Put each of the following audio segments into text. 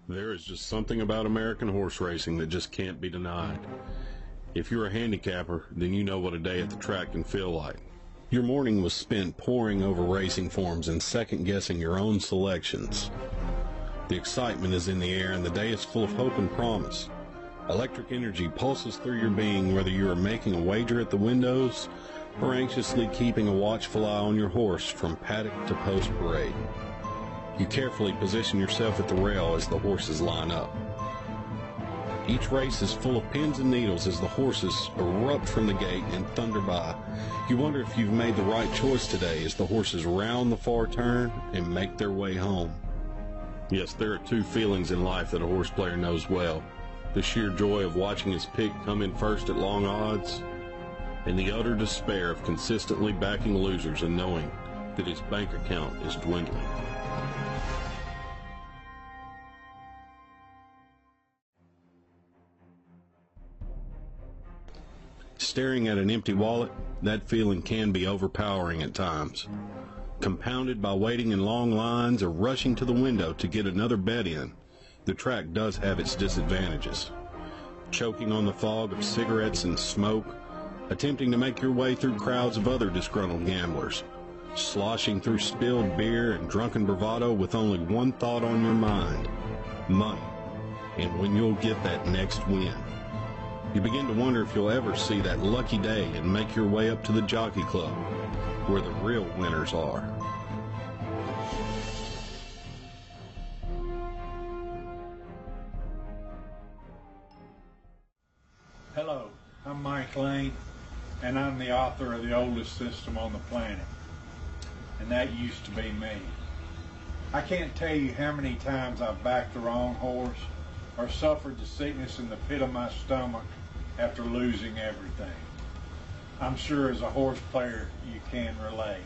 There is just something about American horse racing that just can't be denied. If you're a handicapper, then you know what a day at the track can feel like. Your morning was spent poring over racing forms and second-guessing your own selections. The excitement is in the air and the day is full of hope and promise. Electric energy pulses through your being whether you are making a wager at the windows or anxiously keeping a watchful eye on your horse from paddock to post parade. You carefully position yourself at the rail as the horses line up. Each race is full of pins and needles as the horses erupt from the gate and thunder by. You wonder if you've made the right choice today as the horses round the far turn and make their way home. Yes, there are two feelings in life that a horse player knows well. The sheer joy of watching his pick come in first at long odds, and the utter despair of consistently backing losers and knowing that his bank account is dwindling. Staring at an empty wallet, that feeling can be overpowering at times. Compounded by waiting in long lines or rushing to the window to get another bet in, the track does have its disadvantages. Choking on the fog of cigarettes and smoke, attempting to make your way through crowds of other disgruntled gamblers, sloshing through spilled beer and drunken bravado with only one thought on your mind: money, and when you'll get that next win. You begin to wonder if you'll ever see that lucky day and make your way up to the jockey club, where the real winners are. Hello, I'm Mike Lane, and I'm the author of The Oldest System on the Planet, and that used to be me. I can't tell you how many times I've backed the wrong horse or suffered the sickness in the pit of my stomach after losing everything. I'm sure as a horse player you can relate.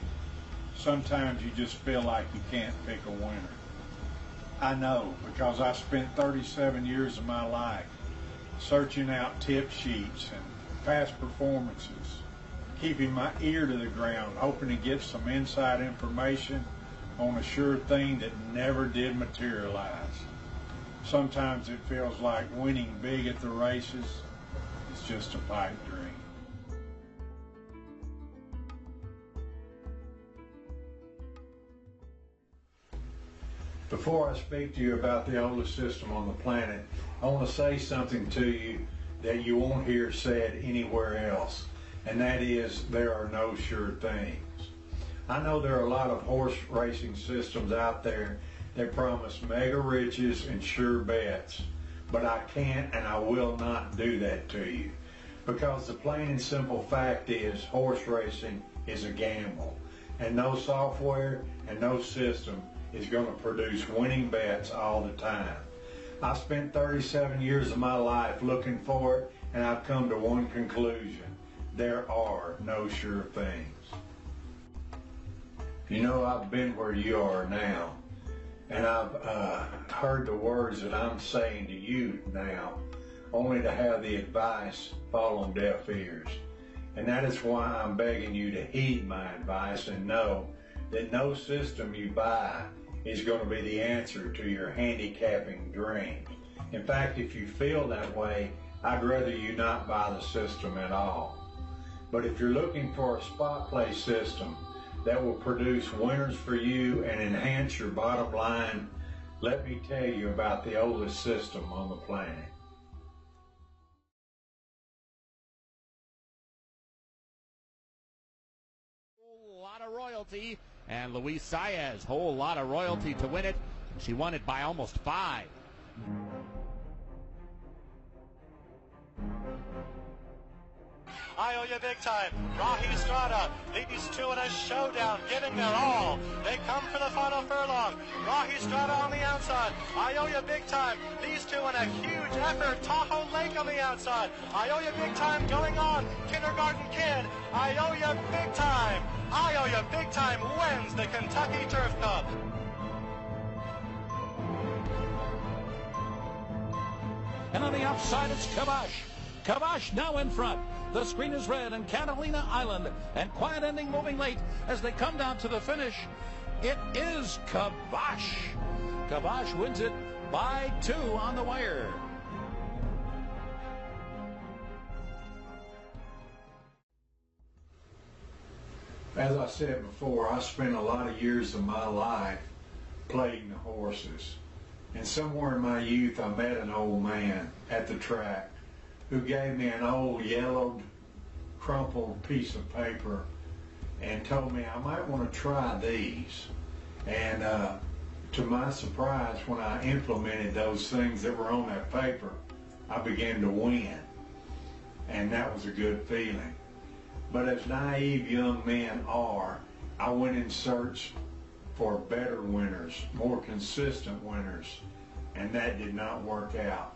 Sometimes you just feel like you can't pick a winner. I know, because I spent 37 years of my life searching out tip sheets and past performances, keeping my ear to the ground, hoping to get some inside information on a sure thing that never did materialize. Sometimes it feels like winning big at the races is just a pipe dream. Before I speak to you about the oldest system on the planet, I want to say something to you that you won't hear said anywhere else, and that is there are no sure things. I know there are a lot of horse racing systems out there that promise mega riches and sure bets, but I can't and I will not do that to you, because the plain and simple fact is horse racing is a gamble, and no software and no system is going to produce winning bets all the time. I spent 37 years of my life looking for it, and I've come to one conclusion: there are no sure things. You know, I've been where you are now, and I've heard the words that I'm saying to you now, only to have the advice fall on deaf ears. And that is why I'm begging you to heed my advice and know that no system you buy is going to be the answer to your handicapping dreams. In fact, if you feel that way, I'd rather you not buy the system at all. But if you're looking for a spot play system that will produce winners for you and enhance your bottom line, let me tell you about the oldest system on the planet. Whole lot of royalty, and Luis Saez, whole lot of royalty to win it. She won it by almost 5. I owe you big time. Rahi Strada, these two in a showdown, giving their all. They come for the final furlong. Rahi Strada on the outside. I owe you big time. These two in a huge effort. Tahoe Lake on the outside. I owe you big time going on. Kindergarten Kid. I owe you big time. I owe you big time wins the Kentucky Turf Cup. And on the outside, it's Kabash. Kabash now in front. The screen is red, and Catalina Island and Quiet Ending moving late as they come down to the finish. It is Kabash. Kibosh wins it by 2 on the wire. As I said before, I spent a lot of years of my life playing the horses. And somewhere in my youth, I met an old man at the track who gave me an old yellowed, crumpled piece of paper and told me I might want to try these. And to my surprise, when I implemented those things that were on that paper, I began to win. And that was a good feeling. But as naive young men are, I went in search for better winners, more consistent winners, and that did not work out.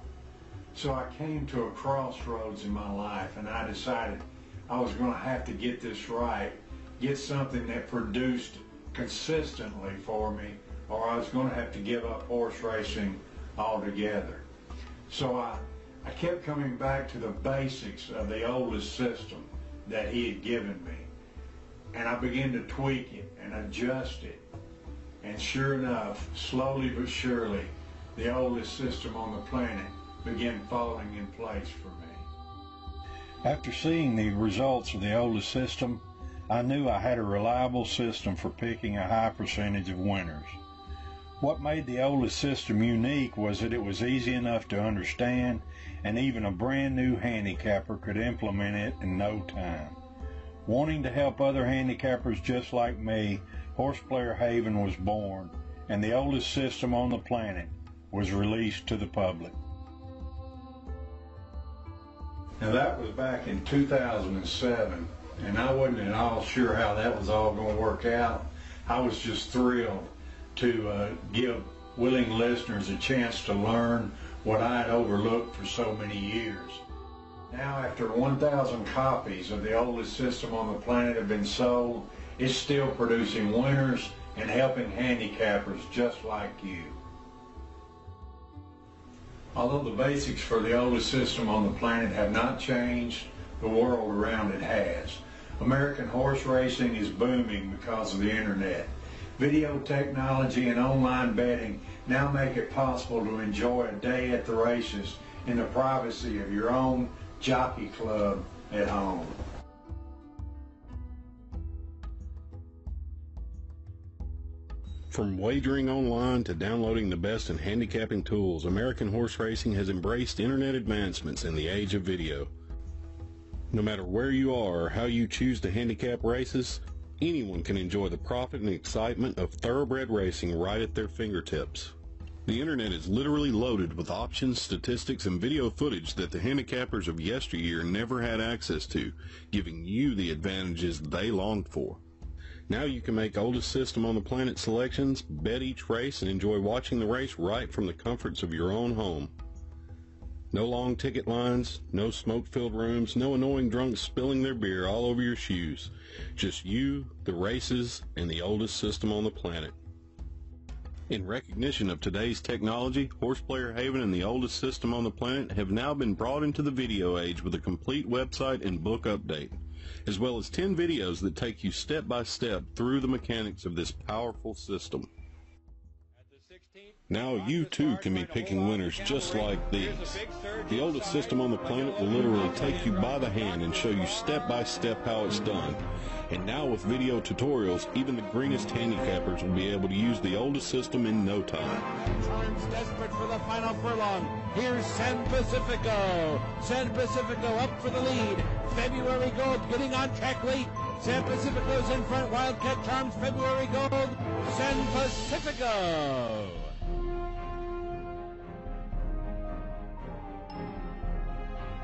So I came to a crossroads in my life, and I decided I was going to have to get this right, get something that produced consistently for me, or I was going to have to give up horse racing altogether. So I kept coming back to the basics of the oldest system that he had given me. And I began to tweak it and adjust it. And sure enough, slowly but surely, the oldest system on the planet began falling in place for me. After seeing the results of the oldest system, I knew I had a reliable system for picking a high percentage of winners. What made the oldest system unique was that it was easy enough to understand, and even a brand new handicapper could implement it in no time. Wanting to help other handicappers just like me, Horse Player Haven was born, and the oldest system on the planet was released to the public. Now that was back in 2007, and I wasn't at all sure how that was all going to work out. I was just thrilled to give willing listeners a chance to learn what I had overlooked for so many years. Now, after 1,000 copies of the oldest system on the planet have been sold, it's still producing winners and helping handicappers just like you. Although the basics for the oldest system on the planet have not changed, the world around it has. American horse racing is booming because of the internet. Video technology and online betting now make it possible to enjoy a day at the races in the privacy of your own jockey club at home. From wagering online to downloading the best in handicapping tools, American horse racing has embraced internet advancements in the age of video. No matter where you are or how you choose to handicap races, anyone can enjoy the profit and excitement of thoroughbred racing right at their fingertips. The internet is literally loaded with options, statistics, and video footage that the handicappers of yesteryear never had access to, giving you the advantages they longed for. Now you can make oldest system on the planet selections, bet each race, and enjoy watching the race right from the comforts of your own home. No long ticket lines, no smoke-filled rooms, no annoying drunks spilling their beer all over your shoes. Just you, the races, and the oldest system on the planet. In recognition of today's technology, Horse Player Haven and the oldest system on the planet have now been brought into the video age with a complete website and book update, as well as 10 videos that take you step by step through the mechanics of this powerful system. Now you too can be picking winners just like these. The oldest system on the planet will literally take you by the hand and show you step by step how it's done. And now with video tutorials, even the greenest handicappers will be able to use the oldest system in no time. Charms desperate for the final furlong. Here's San Pacifico. San Pacifico up for the lead. February Gold getting on track late. San Pacifico's in front. Wildcat Charms, February Gold. San Pacifico.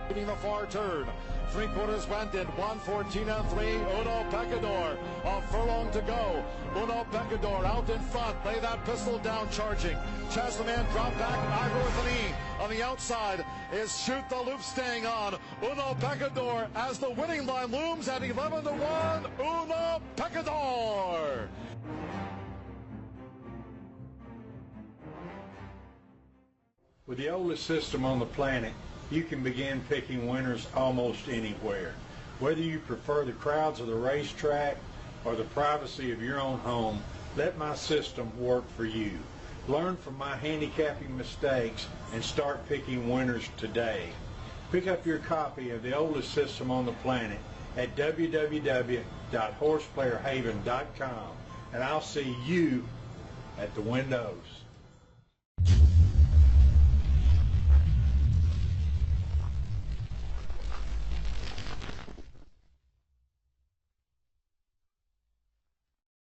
The far turn. 3/4 went in 1:14 and 3. Uno Pecador. A furlong to go. Uno Pecador out in front. Lay that pistol down, charging. Chasleman drop back. Ivor with an E. On the outside is Shoot the Loop staying on. Uno Pecador as the winning line looms at 11-1. Uno Pecador. With the oldest system on the planet, you can begin picking winners almost anywhere. Whether you prefer the crowds of the racetrack or the privacy of your own home, let my system work for you. Learn from my handicapping mistakes and start picking winners today. Pick up your copy of the oldest system on the planet at www.horseplayerhaven.com, and I'll see you at the windows.